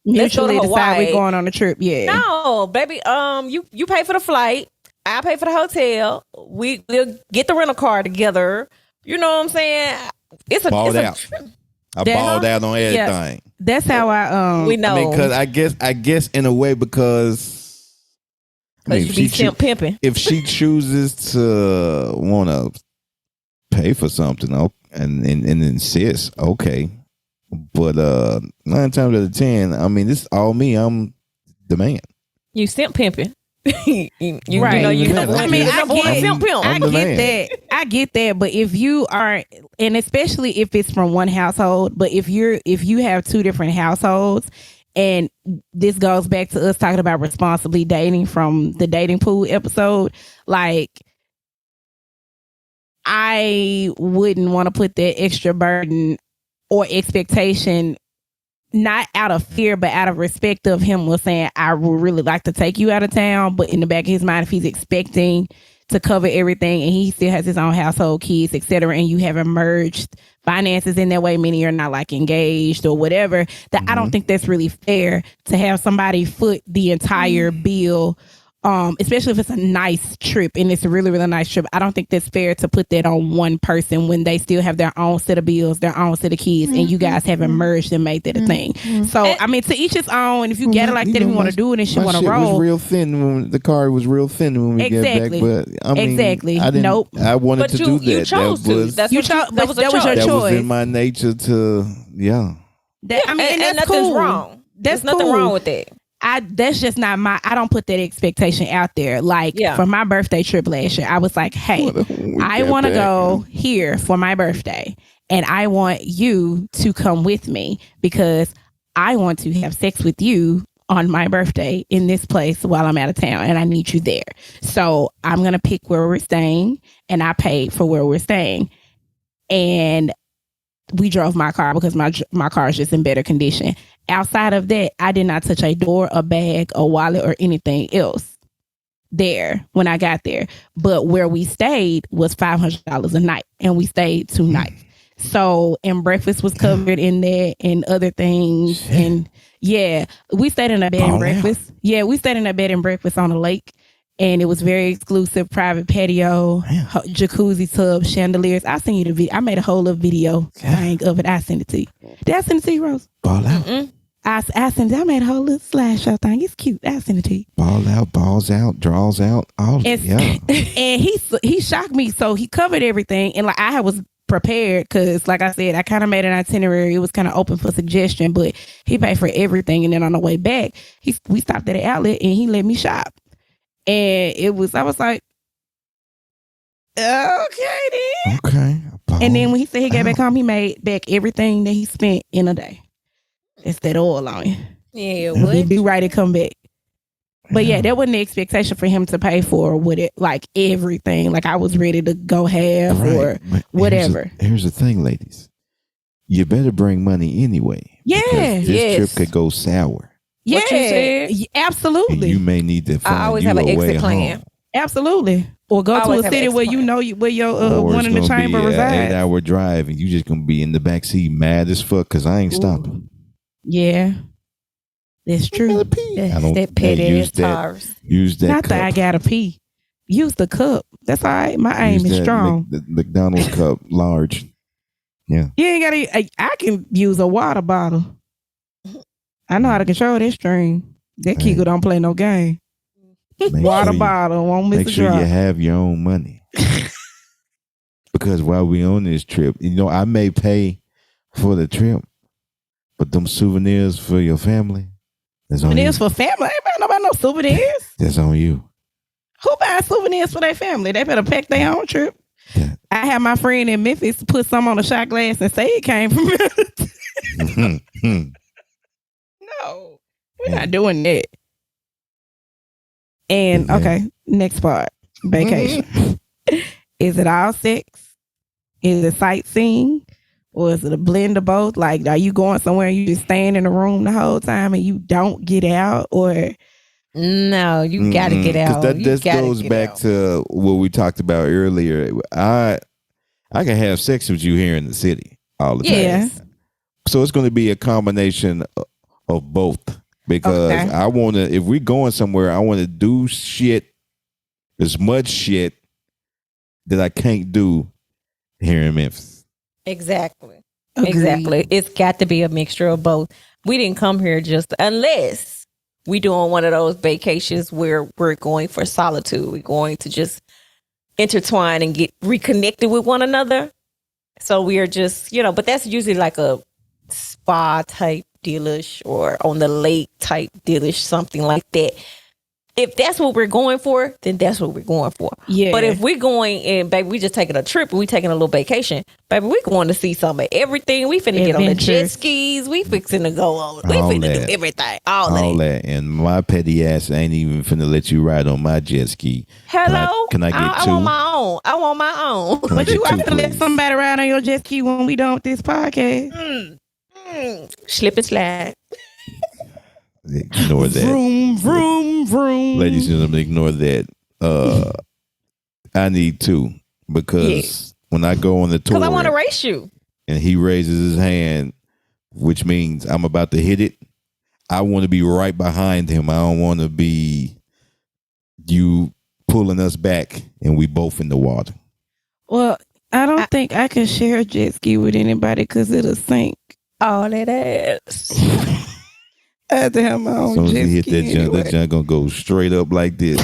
let's go to Hawaii. Decide we're going on a trip. Yeah. No, baby, you pay for the flight, I pay for the hotel. We'll get the rental car together. You know what I'm saying? It's a trip. I balled out on everything. Yeah, that's how we know. I mean, because I guess in a way, because you be pimping. If she chooses to want to pay for something, and insist, okay. But 9 times out of 10, I mean, this is all me. I'm the man. You simp pimping. Right. I get that. But if you are, and especially if it's from one household, but if you have 2 different households, and this goes back to us talking about responsibly dating from the dating pool episode, like I wouldn't want to put that extra burden or expectation, not out of fear, but out of respect of him was saying, I would really like to take you out of town. But in the back of his mind, if he's expecting to cover everything and he still has his own household, kids, etc., and you haven't merged finances in that way, meaning you're not like engaged or whatever, that I don't think that's really fair to have somebody foot the entire bill. Especially if it's a nice trip and it's a really, really nice trip. I don't think that's fair to put that on one person when they still have their own set of bills, their own set of kids, and you guys haven't merged and made that a thing. So, I mean, to each his own. And if you get it like that, if you want to do it and you want to roll. Was real thin when the car was real thin when we get back. But I mean, I didn't, nope. I wanted to do that. You chose to. That was your choice. That was in my nature to, I mean, and that's nothing's cool. wrong. There's nothing wrong with that. That's just not I don't put that expectation out there. Like for my birthday trip last year, I was like, hey, I want to go here for my birthday and I want you to come with me because I want to have sex with you on my birthday in this place while I'm out of town and I need you there. So I'm going to pick where we're staying and I paid for where we're staying. And we drove my car because my car is just in better condition. Outside of that, I did not touch a door, a bag, a wallet, or anything else there when I got there. But where we stayed was $500 a night, and we stayed 2 nights. So, and breakfast was covered in there and other things. Shit. And we stayed in a bed and breakfast. Yeah, we stayed in a bed and breakfast on a lake. And it was very exclusive, private patio, jacuzzi tub, chandeliers. I sent you the video. I made a whole little video thing of it. I sent it to you. Did I send it to you, Rose? Ball out. I sent it. I made a whole little slideshow thing. It's cute. I sent it to you. Ball out, balls out, draws out. All and he shocked me. So he covered everything. And like I was prepared because, like I said, I kind of made an itinerary. It was kind of open for suggestion, but he paid for everything. And then on the way back, we stopped at an outlet and he let me shop. And I was like, okay then. Okay. And then when he said he got back home, he made back everything that he spent in a day. It's that oil on you. Yeah, it would. He'd be right to come back. But that wasn't the expectation for him to pay for with it, like everything. Like I was ready to go half or whatever. Here's the thing, ladies. You better bring money anyway. Yeah. This trip could go sour. Yeah, what you said? Absolutely. And you may need to find I always have an exit plan. Home. Absolutely. Or go to a city where you know where your one in the chamber resides. 8-hour drive and you just gonna be in the backseat mad as fuck because I ain't stopping. Yeah. That's true. That petty ass tires. Use that Not cup. that I gotta pee. Use the cup. That's all right. My aim is strong. The McDonald's cup, large. Yeah. You ain't gotta. I can use a water bottle. I know how to control that stream. That Kegel don't play no game. Water bottle won't miss a drop. Make sure you have your own money. Because while we on this trip, I may pay for the trip, but them souvenirs for your family, that's on you. Souvenirs for family? Ain't buying nobody no souvenirs. That's on you. Who buys souvenirs for their family? They better pack their own trip. Yeah. I had my friend in Memphis put some on a shot glass and say it came from No, we're not doing that. And okay, next part. Vacation. Is it all sex? Is it sightseeing? Or is it a blend of both? Like, are you going somewhere and you just staying in the room the whole time and you don't get out? Or no, you got to get out. That goes back to what we talked about earlier. I can have sex with you here in the city all the time. Yeah. So it's going to be a combination of both. Because I want to, if we're going somewhere, I want to do as much shit that I can't do here in Memphis. Exactly. Agreed. Exactly. It's got to be a mixture of both. We didn't come here unless we doing one of those vacations where we're going for solitude. We're going to just intertwine and get reconnected with one another. So we are just, but that's usually like a spa type dealish or on the lake type dealish, something like that. if that's what we're going for, then that's what we're going for. Yeah. But if we're going and baby, we just taking a trip, we taking a little vacation, baby, we going to see some of everything. We finna get on the jet Adventures. skis. We fixing to go on. We All finna that. do everything. All that. And my petty ass ain't even finna let you ride on my jet ski. Hello. Can I get I two? want my own. I want my own. Can I But get you have two, to let please? somebody ride on your jet ski when we done with this podcast. Slip and slide. Ignore that. Vroom, vroom, vroom. Ladies and gentlemen, ignore that. I need two because when I go on the tour Because I want to race you. and he raises his hand, which means I'm about to hit it, I want to be right behind him. I don't want to be you pulling us back and we both in the water. Well, I don't think I can share a jet ski with anybody because it'll sink. All that ass. I have to have my own As soon as jet he hit ski that jump, anyway. that jump gonna go straight up like this.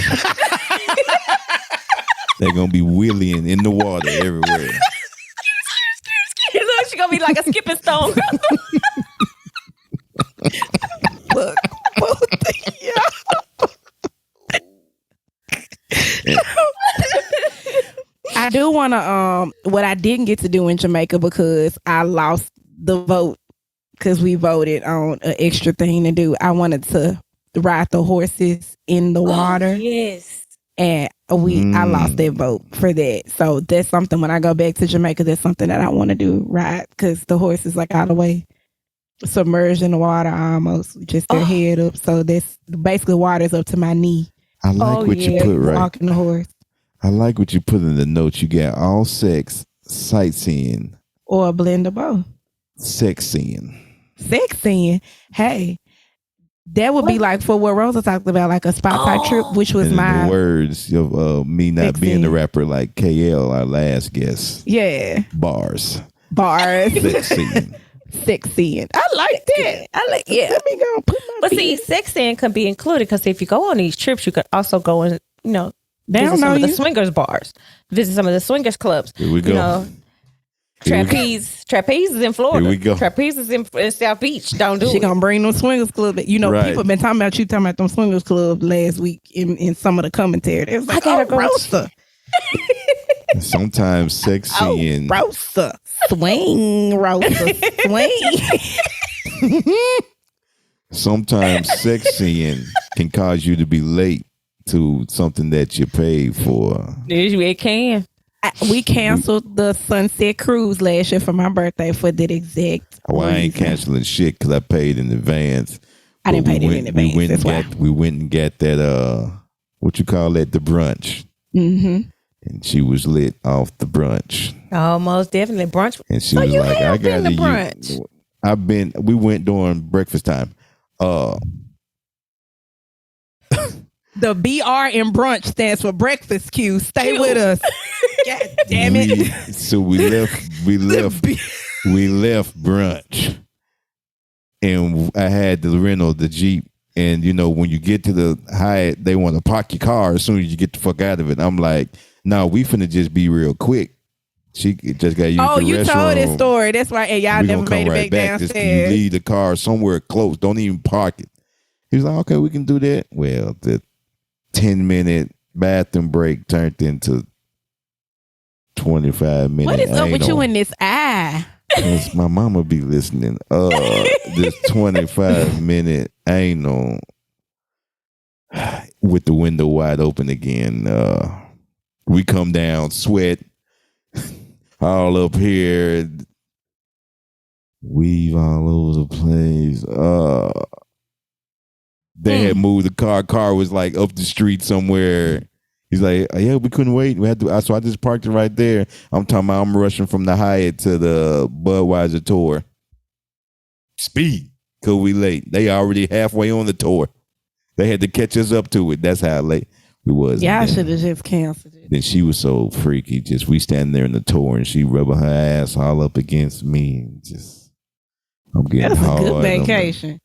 They're gonna be wheeling in the water everywhere. Look, she gonna be like a skipping stone. Look, both of y'all. I do want to what I didn't get to do in Jamaica because I lost the vote because we voted on an extra thing to do. I wanted to ride the horses in the water, Yes. and I lost that vote for that. So that's something when I go back to Jamaica, that's something that I want to do, ride, because the horse is like all the way submerged in the water almost, just their head up. So that's basically water's up to my knee. I like what you put right. Walking the horse. I like what you put in the notes. You got all sex, sightseeing, Or a blend of both. sex seeing. Sex scene. Hey, that would be like for what Rosa talked about, like a spot type trip, which was And in my the words of me not sex being the scene. rapper like KL, our last guest. Yeah. Bars. Bars. Sex scene. Sex scene. I like that. I like, yeah. Let me go put my But feet see, in. sex sin can be included because if you go on these trips, you could also go and, They visit don't some know of the you. swingers bars, visit some of the swingers clubs. Here we go. Here we go. Trapeze is in Florida. Here we go. Trapeze is in South Beach. Don't do She it. gonna bring them swingers club. Right. People been talking about them swingers club last week in some of the commentary. They was like, gotta go. Rosa. Sometimes sex seeing. Rosa. Swing, Rosa. Swing. Sometimes sex seeing can cause you to be late to something that you paid for. It can. We canceled the Sunset Cruise last year for my birthday for that exact Well, I ain't reason. canceling shit because I paid in advance. I didn't But pay it in advance. We went and got that what you call that, the brunch. Mm-hmm. And she was lit off the brunch. Oh, most definitely brunch. And she So was you like, have I been got to brunch. we went during breakfast time. The BR in brunch stands for breakfast queue. Stay Q. with us. God damn it. So we left brunch. And I had the rental, the Jeep. And when you get to the Hyatt, they want to park your car as soon as you get the fuck out of it. I'm like, no, we finna just be real quick. She just got used Oh, the you restroom. told this story. That's why, and y'all We never gonna made come it right back Just you downstairs. leave the car somewhere close. Don't even park it. He was like, okay, we can do that. Well, the 10-minute bathroom break turned into 25 minutes. What is up with you in this eye? My mama be listening. This 25-minute anal with the window wide open again. We come down, sweat all up here, weave all over the place. They had moved the car. Car was like up the street somewhere. He's like, yeah, we couldn't wait. We had to. So I just parked it right there. I'm talking about I'm rushing from the Hyatt to the Budweiser tour. Speed, cause we late. They already halfway on the tour. They had to catch us up to it. That's how late we was. Y'all And then- should have just canceled it. Then she was so freaky. Just we standing there in the tour and she rubbing her ass all up against me. And just I'm getting That's a hard. good I'm vacation.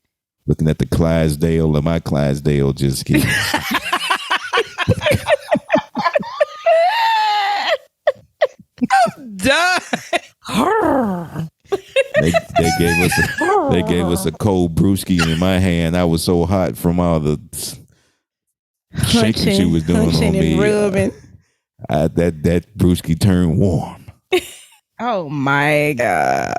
looking at the Clydesdale and my Clydesdale just getting. Done. They gave us a cold brewski, and in my hand I was so hot from all the shaking she was doing on me. And rubbing. That brewski turned warm. Oh my God.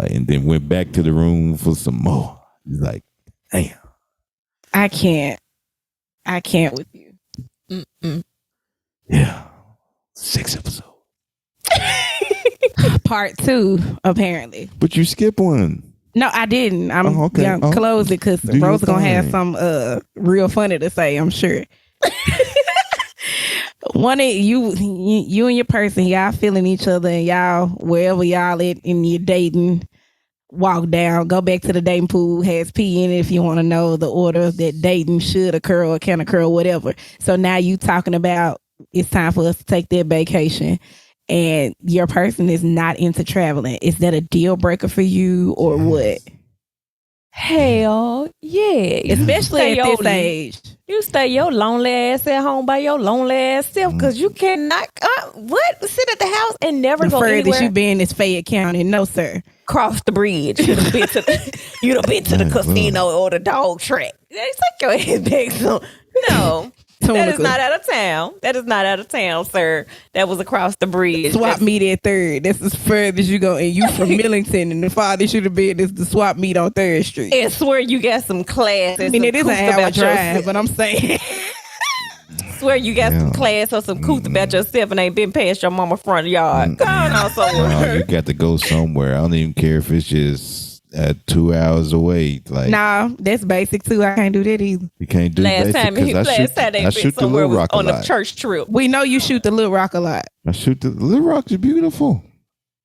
And then went back to the room for some more. He's like, damn. I can't with you. Mm-mm. Yeah. 6 episodes. Part 2, apparently. But you skip one. No, I didn't. I'm gonna close it because Rosa gonna have some real funny to say, I'm sure. One of you and your person, y'all feeling each other, and y'all wherever y'all at in your dating, walk down, go back to the dating pool, has pee in it if you want to know the order that dating should occur or can occur, whatever. So now you talking about it's time for us to take that vacation, and your person is not into traveling. Is that a deal breaker for you or what? Hell yeah. Especially at this age. You stay your lonely ass at home by your lonely ass self because you cannot sit at the house and never go anywhere. The furthest you been is Fayette County. No, sir. Cross the bridge. You'd have been to the casino or the dog track. Take your ass back. So, no. That is not out of town. That is not out of town, sir. That was across the bridge. Swap meet at 3rd. That's as further as you go. And you from Millington, and the farthest should have been is the swap meet on 3rd Street. And swear you got some class. I mean, it is an hour drive, but I'm saying. Swear you got some class or some couth about yourself and ain't been past your mama front yard. Go on somewhere. You got to go somewhere. I don't even care if it's just 2 hours away. Like, nah, that's basic too. I can't do that either. You can't do last basic because I shoot the Little Rock on a church trip. We know you shoot the Little Rock a lot. I shoot the Little Rock is beautiful.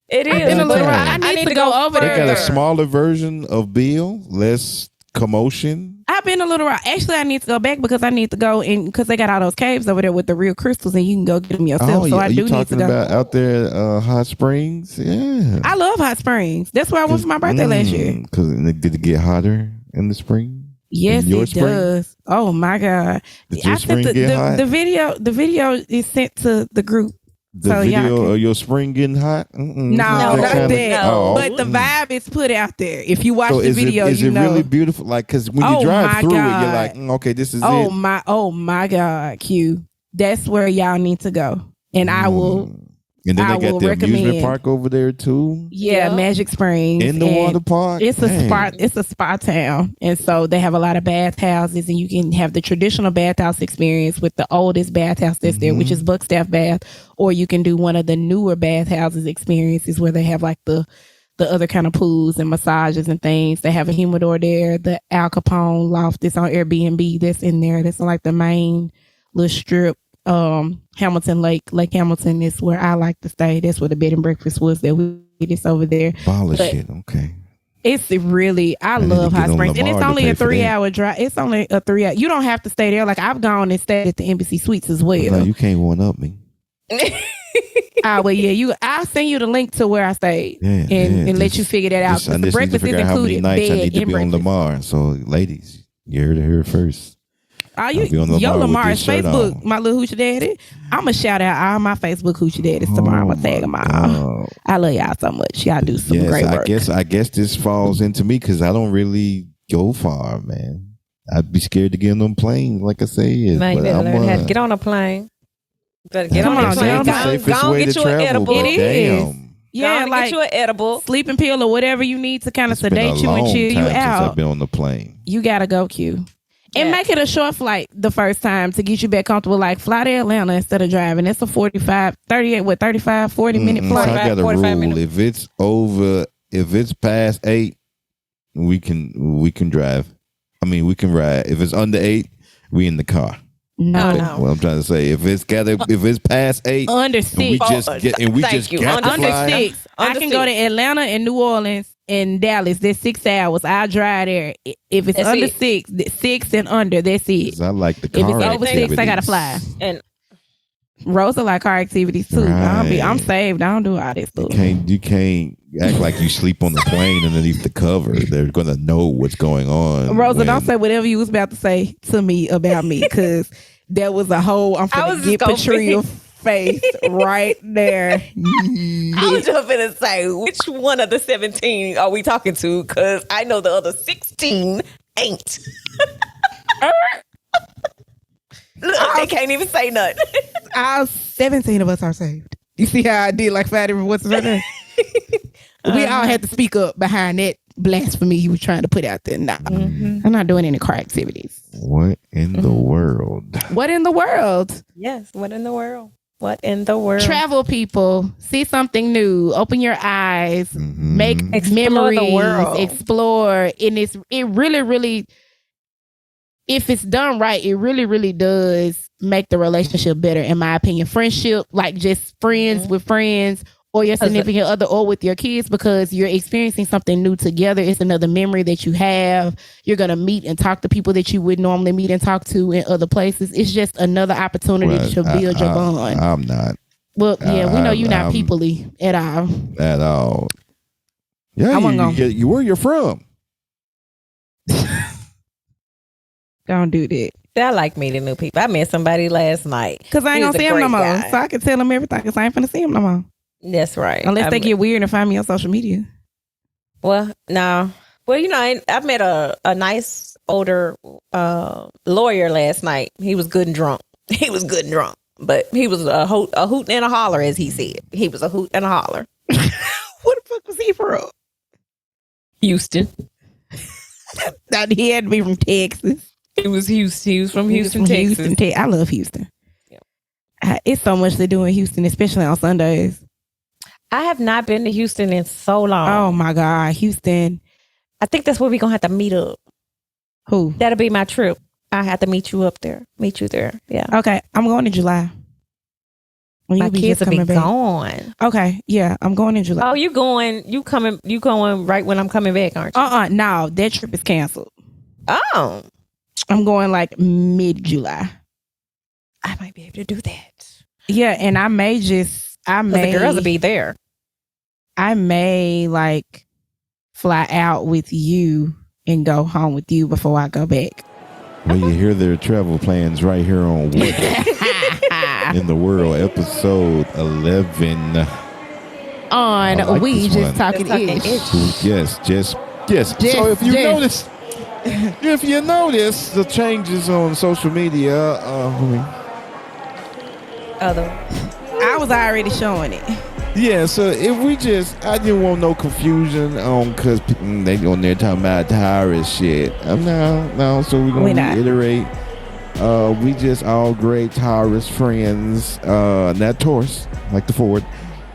It is. I need to go over there. They got a smaller version of Bill, less commotion. I've been a Little Rock. Actually, I need to go back because I need to go in because they got all those caves over there with the real crystals, and you can go get them yourself. Oh, so yeah. I do need to go. You talking about out there, Hot Springs? Yeah, I love Hot Springs. That's where I went for my birthday last year. Because did it get hotter in the spring? Yes, it does. Oh my God! Did your spring get hot? The video is sent to the group. The video of your spring getting hot? No, not that. Oh. But the vibe is put out there. If you watch the video, is it really beautiful? Like, because when you drive through it, you're like, okay, this is it. Oh my God, Q. That's where y'all need to go. And I will. And then they got the amusement park over there too. Yeah, Magic Springs. In the water park. It's a spa town. And so they have a lot of bathhouses, and you can have the traditional bathhouse experience with the oldest bathhouse that's there, which is Buckstaff Bath, or you can do one of the newer bathhouses experiences where they have like the other kind of pools and massages and things. They have a humidor there, the Al Capone loft that's on Airbnb that's in there. That's like the main little strip. Hamilton Lake Hamilton is where I like to stay. That's where the bed and breakfast was that we just over there. Shit. Okay. It's really, I love Hot Springs, and it's only a 3-hour drive. It's only a 3 hour. You don't have to stay there. Like, I've gone and stayed at the Embassy Suites as well. No, you can't one up me. Well, yeah, I'll send you the link to where I stayed and let you figure that out. The breakfast is included. How many nights I need to be on Lamar? So, ladies, you heard it here first. Lamar's Facebook, my little hoochie daddy. I'm gonna shout out all my Facebook hoochie daddies tomorrow. I'm gonna tag them all. I love y'all so much. Y'all do some great work. I guess this falls into me because I don't really go far, man. I'd be scared to get on them planes, like I said. Man, you better learn how to get on a plane. Better get on a plane. Go get you an edible. It is. Yeah, like get you an edible, sleeping pill or whatever you need to kind of sedate you and chill you out. Since I've been on the plane. You gotta go, Q. And make it a short flight the first time to get you back comfortable. Like, fly to Atlanta instead of driving. It's a 40 minute flight. 40 I got a rule. If it's past 8, we can drive. I mean, we can ride. If it's under 8, we in the car. No. What I'm trying to say, if it's past 8, under 6, we just got to under fly. 6. I can go to Atlanta and New Orleans and Dallas. There's 6 hours. I drive there. If it's under 6 and under, that's it. I like the car. If it's over 6, I gotta fly. And Rosa like car activities too. Right. I'm saved. I don't do all this stuff. You can't act like you sleep on the plane underneath the cover. They're gonna know what's going on. Rosa, don't say whatever you was about to say to me about me, because there was a whole I'm gonna get Patria face right there. I was just gonna say, which one of the 17 are we talking to? Because I know the other 16 ain't. Look, they can't even say nothing. All 17 of us are saved. You see how I did like 5 different what's her name? We all had to speak up behind that blasphemy he was trying to put out there. Nah, I'm not doing any car activities. What in the world? What in the world? Yes, what in the world? What in the world? Travel, people. See something new. Open your eyes. Make Explore memories. the world. Explore. And it really, really, if it's done right, it really, really does make the relationship better, in my opinion. Friendship, like just friends with friends, or your significant other, or with your kids, because you're experiencing something new together. It's another memory that you have. You're going to meet and talk to people that you would normally meet and talk to in other places. It's just another opportunity to build your bond. I'm not. Well, yeah, we know you're not people-y at all. At all. Yeah, I wasn't you where you're from. Don't do that. I like meeting new people. I met somebody last night. Because I ain't going to see him no more. So I can tell them everything, because I ain't finna see him no more. That's right. Unless they get weird and find me on social media. Well, no. Well, I met a nice older lawyer last night. He was good and drunk. But he was a hoot and a holler, as he said. He was a hoot and a holler. What the fuck was he from? Houston. That he had to be from Texas. He was Houston. He was from Houston, Texas. I love Houston. Yeah. It's so much to do in Houston, especially on Sundays. I have not been to Houston in so long. Oh my God, Houston. I think that's where we're going to have to meet up. Who? That'll be my trip. I have to meet you up there. Meet you there. Yeah. Okay, I'm going in July. When my kids will be gone. Okay, yeah, I'm going in July. Oh, you going right when I'm coming back, aren't you? No, that trip is canceled. Oh. I'm going like mid-July. I might be able to do that. Yeah, and I may the girls will be there. I may like fly out with you and go home with you before I go back. Well, you hear their travel plans right here on What in the World, episode 11. On like We Just Talking Ish. Yes. So if you notice the changes on social media, I was already showing it. Yeah, so I didn't want no confusion because they on there talking about tyrant shit. No, so we're going to reiterate. We just all great Taurus friends, not Taurus, like the Ford.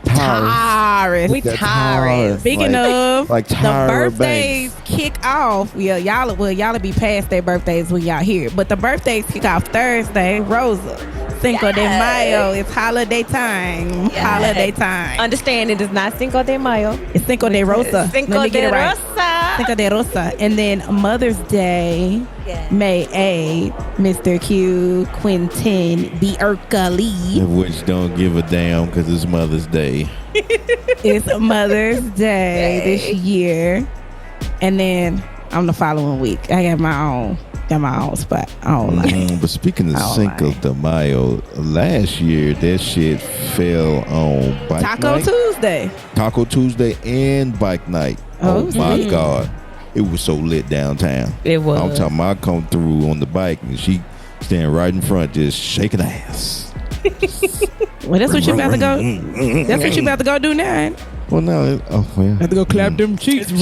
Taurus. We Taurus. Speaking of, like the birthdays kick off. Yeah, y'all be past their birthdays when y'all here. But the birthdays kick off Thursday. Rosa. Cinco de Mayo. It's holiday time. Yes. Holiday time. Understand it is not Cinco de Mayo. It's Cinco de Rosa. Cinco de Rosa. Cinco de Rosa. And then Mother's Day, May 8th, Mr. Q, Quentin, the Urkali. Which don't give a damn because it's Mother's Day. It's Mother's Day this year. And then on the following week, I got my own spot. I don't like. But speaking of Cinco de Mayo, last year that shit fell on bike Taco night. Taco Tuesday and bike night. Oh my God. It was so lit downtown. It was. I'm talking about I come through on the bike and she standing right in front just shaking ass. Well, that's what you about to go. That's what you about to go do now. Well, no. Have to go clap them cheeks. So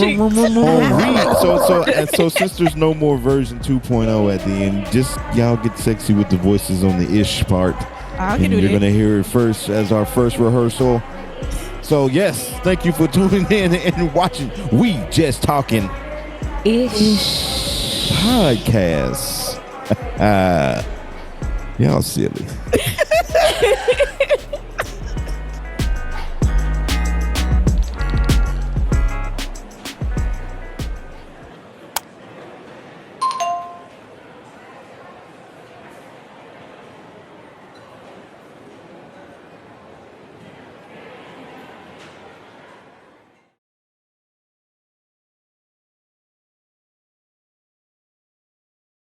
since there's no more version 2.0 at the end, just y'all get sexy with the voices on the ish part. And you're going to hear it first as our first rehearsal. So, yes, thank you for tuning in and watching We Just Talking Ish Podcast. Y'all silly.